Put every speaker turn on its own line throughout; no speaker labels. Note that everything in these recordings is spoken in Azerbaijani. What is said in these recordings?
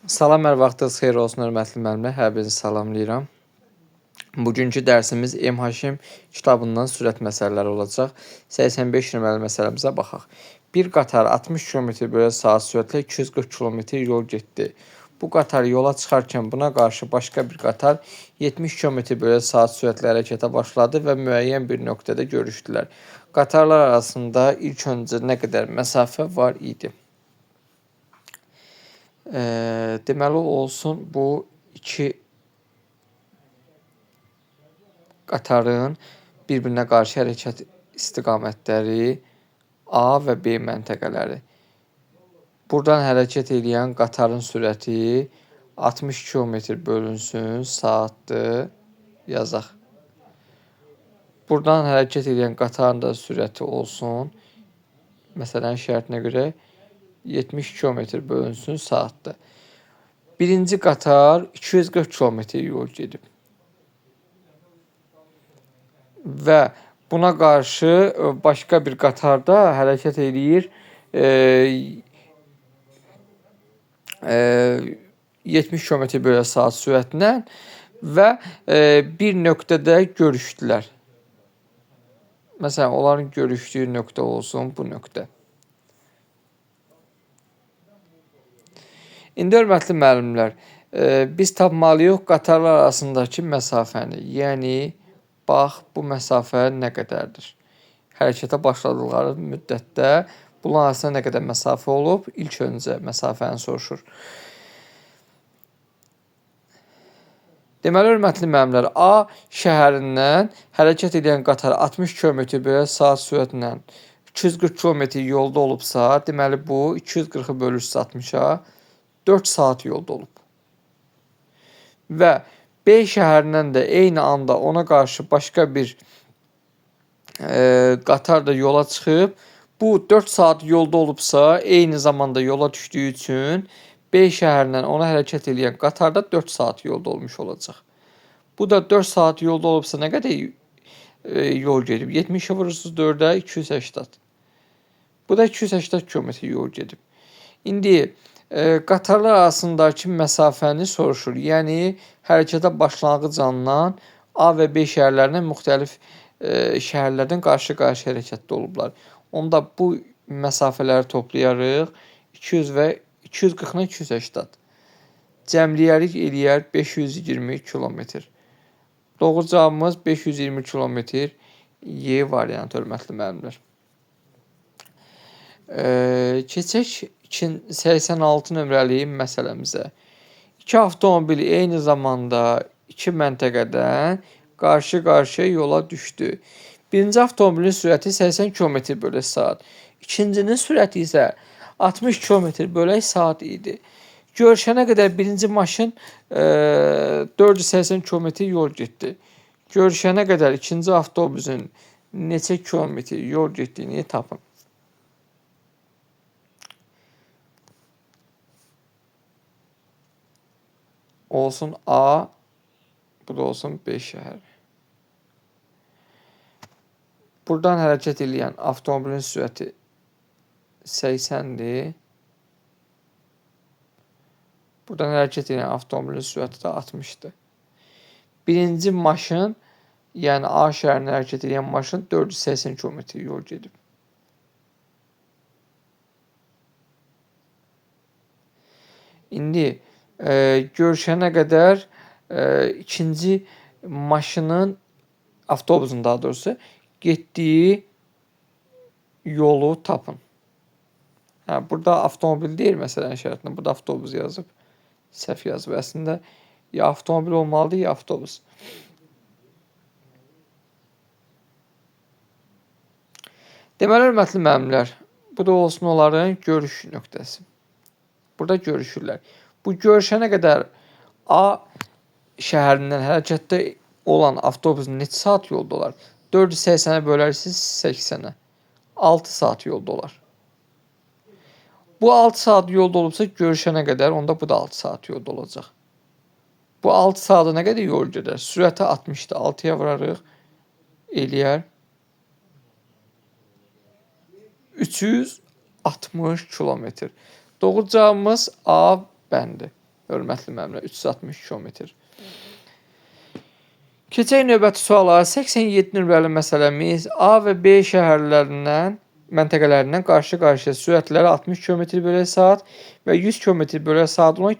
Salam, hər vaxtınız xeyir olsun, hörmətli müəllimlər. Hər birinizi salamlayıram. Bugünkü dərsimiz M. Haşim kitabından sürət məsələləri olacaq. 85 nömrəli məsələmizə baxaq. Bir qatar 60 km/saat sürətlə 240 km yol getdi. Bu qatar yola çıxarkən buna qarşı başqa bir qatar 70 km/saat sürətlə hərəkətə başladı və müəyyən bir nöqtədə görüşdülər. Qatarlar arasında ilk öncə nə qədər məsafə var idi? Deməli olsun bu iki qatarın bir-birinə qarşı hərəkət istiqamətləri A və B məntəqələri. Buradan hərəkət edən qatarın sürəti 60 km bölünsün saatdır yazaq. Buradan hərəkət edən qatarın da sürəti olsun. Məsələn, şərtinə görə 70 km bölünsün saatdır. Birinci qatar 240 km yol gedib. Və buna qarşı başqa bir qatarda hərəkət edir 70 km/saat sürətlə və bir nöqtədə görüşdülər. Məsələn, onların görüşdüyü nöqtə olsun bu nöqtə. İndi hörmətli müəllimlər, biz tapmalıyıq qatarlar arasındakı məsafəni. Yəni, bax, bu məsafə nə qədərdir? Hərəkətə başladıqları müddətdə bunların arasında nə qədər məsafə olub? İlk öncə məsafəni soruşur. Deməli, hörmətli müəllimlər, A şəhərindən hərəkət edən qatar 60 km/saat sürətlə 240 km yolda olubsa, deməli bu 240-ı bölürsə 60-a 4 saat yolda olub. Və B şəhərindən də eyni anda ona qarşı başqa bir qatar da yola çıxıb. Bu 4 saat yolda olubsa, eyni zamanda yola düşdüyü üçün B şəhərindən ona hərəkət edən qatar da 4 saat yolda olmuş olacaq. Bu da 4 saat yolda olubsa nə qədər yol gedib? 70-i vurursunuz 4-ə 280. Bu da 280 km yol gedib. İndi qatarlar arasındakı məsafəni soruşur. Yəni, hərəkətə başlanğıc andan A və B şəhərlərindən müxtəlif şəhərlərdən qarşı-qarşı hərəkətdə olublar. Onda bu məsafələri toplayarıq. 200 və 240-la 280. Cəmləyərik eləyər 520 km. Doğru cavabımız 520 km Y variantı, hörmətli müəllimlər. Keçək 86 nömrəli məsələmizə. İki avtomobil eyni zamanda iki məntəqədən qarşı-qarşıya yola düşdü. Birinci avtomobilin sürəti 80 km/saat. İkincinin sürəti isə 60 km/saat idi. Görüşənə qədər birinci maşın 480 km yol getdi. Görüşənə qədər ikinci avtobusun neçə kilometr yol getdiyini tapın. Olsun A, bu da olsun B şəhəri. Buradan hərəkət edən avtomobilin sürəti 80-dir. Buradan hərəkət edən avtomobilin sürəti də 60-dır. Birinci maşın, yəni A şəhərinə hərəkət edən maşın 480 km yol gedib. İndi görüşənə qədər ikinci maşının, avtobusun daha doğrusu, getdiyi yolu tapın. Burada avtomobil deyil, məsələn, şərtində. Burada avtobus yazıb, səhv yazıb. Əslində, ya avtomobil olmalıdır, ya avtobus. Deməli, hörmətli müəllimlər, bu da olsun onların görüş nöqtəsi. Burada görüşürlər. Bu görüşənə qədər A şəhərindən hərəkətdə olan avtobusun neçə saat yolda olar? 480-ə bölərsiniz 80-ə. 6 saat yolda olar. Bu 6 saat yolda olubsa görüşənə qədər, onda bu da 6 saat yolda olacaq. Bu 6 saata nə qədər yol gedər? Sürəti 60-dır. 6-ya vurarıq. Eləyər 360 kilometr. Doğru cavabımız A bəndi. Hörmətli müəllimlər, 360 kilometr. Keçək növbəti suala. 87 nömrəli məsələmiz A və B məntəqələrindən qarşı-qarşıya sürətləri 60 km/saat və 100 km/saat olan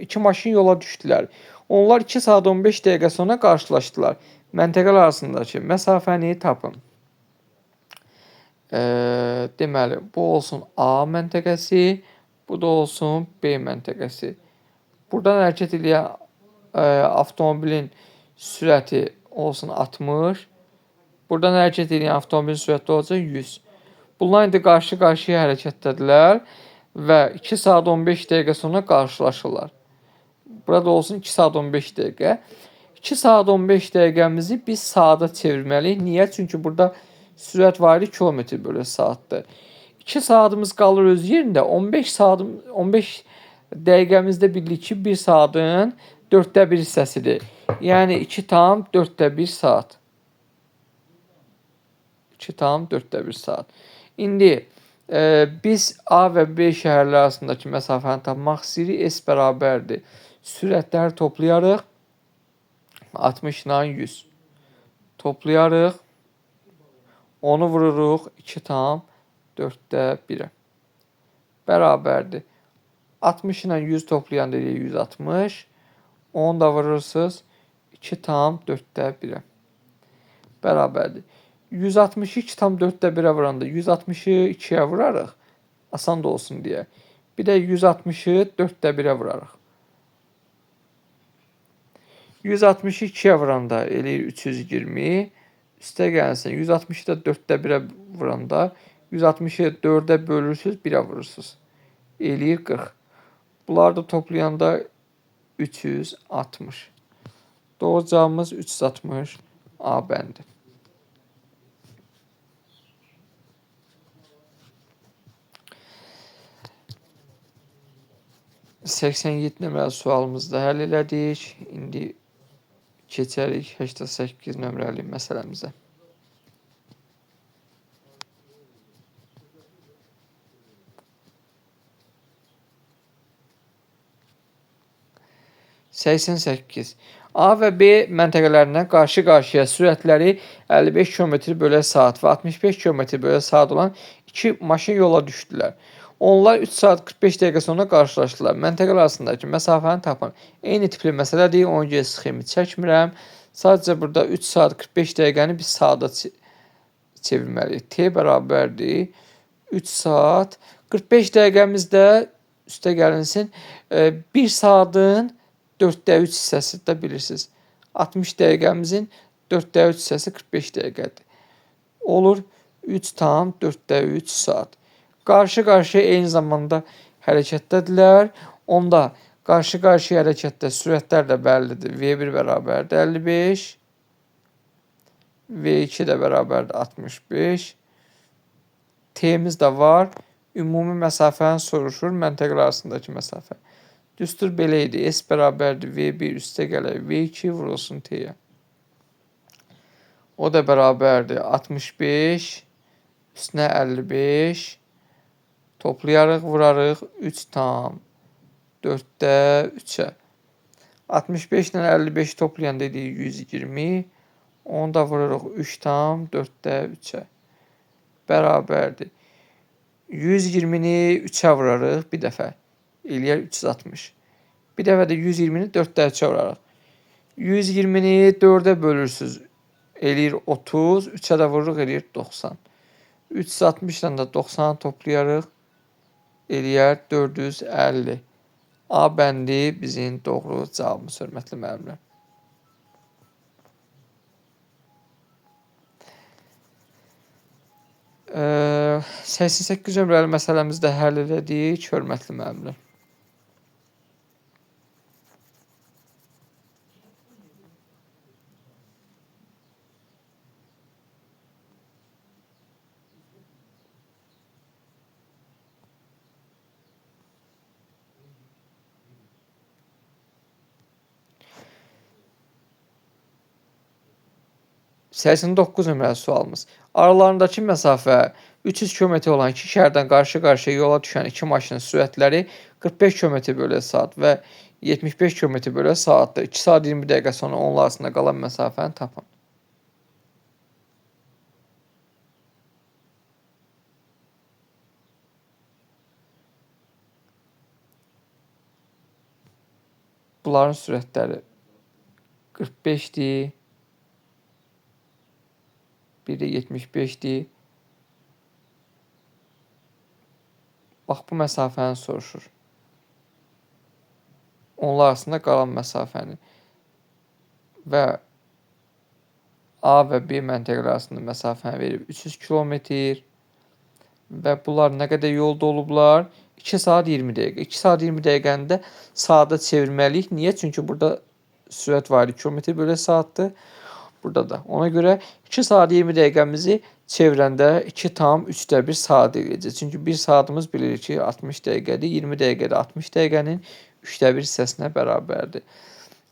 iki maşın yola düşdülər. Onlar 2 saat 15 dəqiqə sonra qarşılaşdılar. Məntəqələr arasındakı məsafəni tapın. Deməli, bu olsun A məntəqəsi, bu da olsun B məntəqəsi. Buradan hərəkət edən avtomobilin sürəti olsun 60. Buradan hərəkət edən avtomobilin sürəti olacaq 100. Bunlar indi qarşı-qarşıya hərəkətdədirlər və 2 saat 15 dəqiqə sonra qarşılaşırlar. Burada olsun 2 saat 15 dəqiqə. 2 saat 15 dəqiqəmizi biz saata çevirməliyik. Niyə? Çünki burada sürət var idi km/saatdır. 2 saatımız qalır öz yerində. 15 dəqiqəmizdə bilirik ki, 1 saatın 4də 1 hissəsidir. Yəni 2 tam 4də 1 saat. 2 tam 4də 1 saat. İndi biz A və B şəhərləri arasındakı məsafəni tapmaq istəyirik. S bərabərdir. Sürətləri toplayarıq. 60 ilə 100. Toplayarıq. Onu vururuq 2 tam 4də 1-ə. Bərabərdir. 60 ilə 100 toplayan deyirik 160. Onu da vurursunuz 2 tam 4də 1-ə. Bərabərdir. 160'ı 2 tam 4də 1'ə vuranda 160'ı 2'yə vurarıq. Asan da olsun deyə. Bir də 160'ı 4də 1'ə vurarıq. 160'ı 2'yə vuranda eləyir 320. Üstə gəlsin 160'ı da 4də 1'ə vuranda 160'ı 4'ə bölürsünüz 1'ə vurursunuz. Eləyir 40. Bunları da toplayanda 360. Doğru cavabımız 360 A bəndi. 87 nömrəli sualımızda həll elədik. İndi keçərik 88 nömrəli məsələmizə. A və B məntəqələrindən qarşı-qarşıya sürətləri 55 km/saat və 65 km/saat olan iki maşın yola düşdülər. Onlar 3 saat 45 dəqiqə sonra qarşılaşdılar. Məntəqələr arasındakı məsafəni tapın. Eyni tipli məsələdir, ona görə sxemi çəkmirəm. Sadəcə burada 3 saat 45 dəqiqəni biz saata çevirməliyik. T bərabərdir 3 saat 45 dəqiqəmizdə üstə gəlinsin 1 saatın 4də 3 hissəsi də bilirsiniz. 60 dəqiqəmizin 4də 3 hissəsi 45 dəqiqədir. Olur 3 tam 4də 3 saat. Qarşı-qarşıya eyni zamanda hərəkətdədirlər. Onda qarşı-qarşıya hərəkətdə sürətlər də bəllidir. V1 bərabərdir 55. V2 də bərabərdir 65. T'miz də var. Ümumi məsafəni soruşur. Məntəqələr arasındakı məsafə. Düstur belə idi. S bərabərdir V1 üstə gələr V2 vurulsun T'yə. O da bərabərdir 65. Üstünə 55. Toplayarıq, vurarıq 3 tam 4də 3'ə. 65 ilə 55 toplayan dedik 120. Onu da vururuq 3 tam 4də 3'ə. Bərabərdir. 120'ni 3'ə vurarıq bir dəfə. Eləyər 360. Bir dəfə də 120'ni 4də 3'ə vurarıq. 120'ni 4'ə bölürsünüz. Eləyir 30. 3'ə də vururuq eləyir 90. 360 ilə də 90'ı toplayarıq. Eləyər 450. A bəndi bizim doğru cavabımız, hörmətli müəllimlər. Ee, 88 nömrəli məsələmizdə həll elədik, hörmətli müəllimlər. 89 nömrəli sualımız. Aralarındakı məsafə 300 km olan iki şəhərdən qarşı-qarşıya yola düşən iki maşının sürətləri 45 km/saat və 75 km/saatdır. 2 saat 20 dəqiqə sonra onlar arasında qalan məsafəni tapın. Bunların sürətləri 45-dir. Biri 75-dir. Bax, bu məsafəni soruşur. Onlar arasında qalan məsafəni və A və B məntəqələri arasında məsafəni verib 300 kilometr və bunlar nə qədər yolda olublar? 2 saat 20 dəqiqə. 2 saat 20 dəqiqəni də saata çevirməliyik. Niyə? Çünki burada sürət var, km/saatdır. Burada da. Ona görə 2 saat 20 dəqiqəmizi çevirəndə 2,3 saat eləyəcək. Çünki 1 saatımız bilirik ki 60 dəqiqədir. 20 dəqiqədə 60 dəqiqənin 1/3 hissəsinə bərabərdir.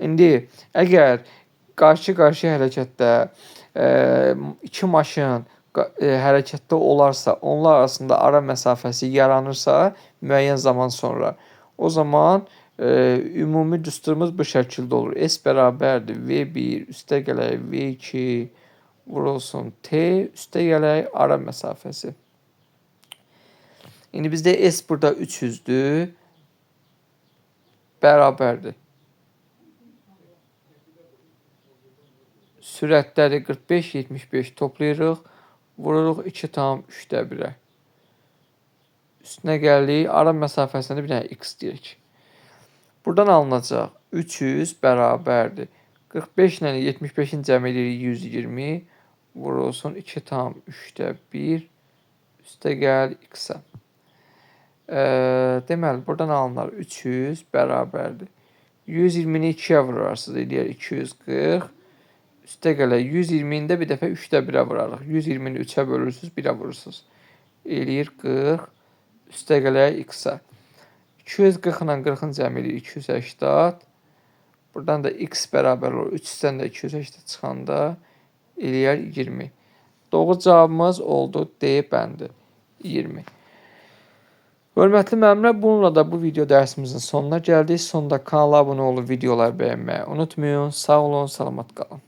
İndi əgər qarşı-qarşıya hərəkətdə iki maşın hərəkətdə olarsa, onlar arasında ara məsafəsi yaranırsa müəyyən zaman sonra, o zaman ümumi düsturumuz bu şəkildə olur. S bərabərdir V1 üstə gələk V2 vurulsun T üstə gələk ara məsafəsi. İndi bizdə S burada 300'dür. Bərabərdir. Sürətləri 45-75 toplayırıq. Vururuq 2,3-ə. Üstünə gəlirik. Ara məsafəsində bir dənə x deyirik. Buradan alınacaq 300 bərabərdir. 45 ilə 75-in cəmi edirik 120. Vurulsun 2,3 üstə gəl x-ə. Deməli, buradan alınar 300 bərabərdir. 120-ni 2-yə vurarsınız, eləyər 240. Üstə gələk 120-ni də bir dəfə 3/1-ə vurarıq. 120-ni 3-ə bölürsünüz, 1-ə vurursunuz. Eləyir 40. Üstə gələk x-ə. 240 ilə 40-ın cəmi eləyir 280. Buradan da x bərabər olur. 300-dən də 280 çıxanda eləyər 20. Doğru cavabımız oldu D bəndi 20. Hörmətli müəllimlər, bununla da bu video dərsimizin sonuna gəldik. Sonda kanala abunə olub videolar bəyənməyi unutmayın. Sağ olun, salamat qalın.